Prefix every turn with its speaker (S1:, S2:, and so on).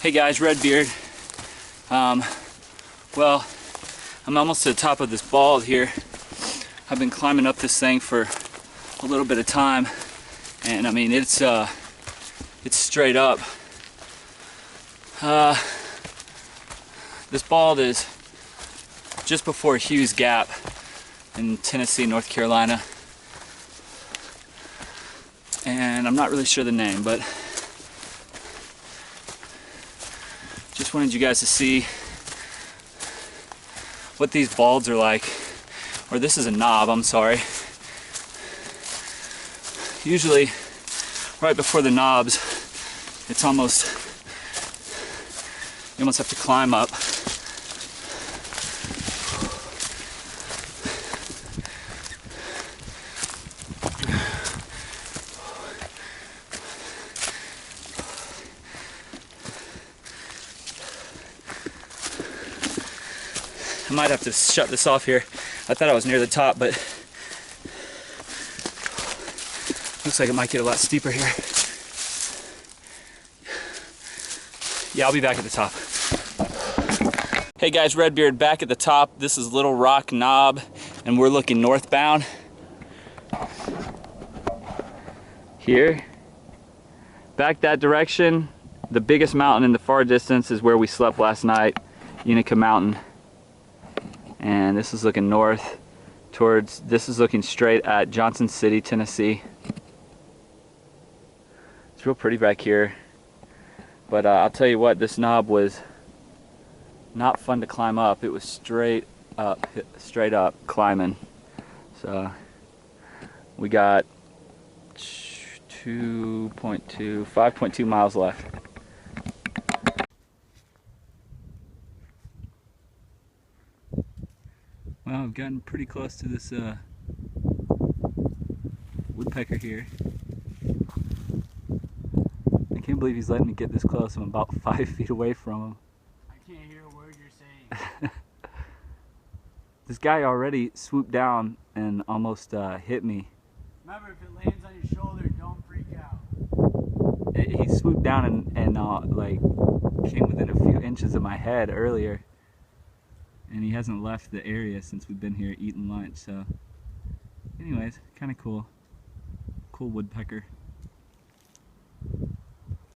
S1: Hey guys, Redbeard. Well, I'm almost to the top of this bald here. I've been climbing up this thing for a little bit of time, and I mean it's straight up. This bald is just before Hughes Gap in Tennessee, North Carolina, and I'm not really sure the name, but just wanted you guys to see what these balds are like. Or this is a knob, I'm sorry. Usually right before the knobs, it's almost, you almost have to climb up. I might have to shut this off here. I thought I was near the top, but looks like it might get a lot steeper here. Yeah, I'll be back at the top. Hey guys, Redbeard back at the top. This is Little Rock Knob, and we're looking northbound. Here. Back that direction, the biggest mountain in the far distance is where we slept last night, Unica Mountain. And this is looking north towards, this is looking straight at Johnson City, Tennessee. It's real pretty back here. But I'll tell you what, this knob was not fun to climb up. It was straight up climbing. So we got 5.2 miles left. Well, I've gotten pretty close to this woodpecker here. I can't believe he's letting me get this close. I'm about 5 feet away from him.
S2: I can't hear a word you're saying.
S1: This guy already swooped down and almost hit me.
S2: Remember, if it lands on your shoulder, don't freak out.
S1: He swooped down and like came within a few inches of my head earlier. And he hasn't left the area since we've been here eating lunch, so anyways, kind of cool. Cool woodpecker.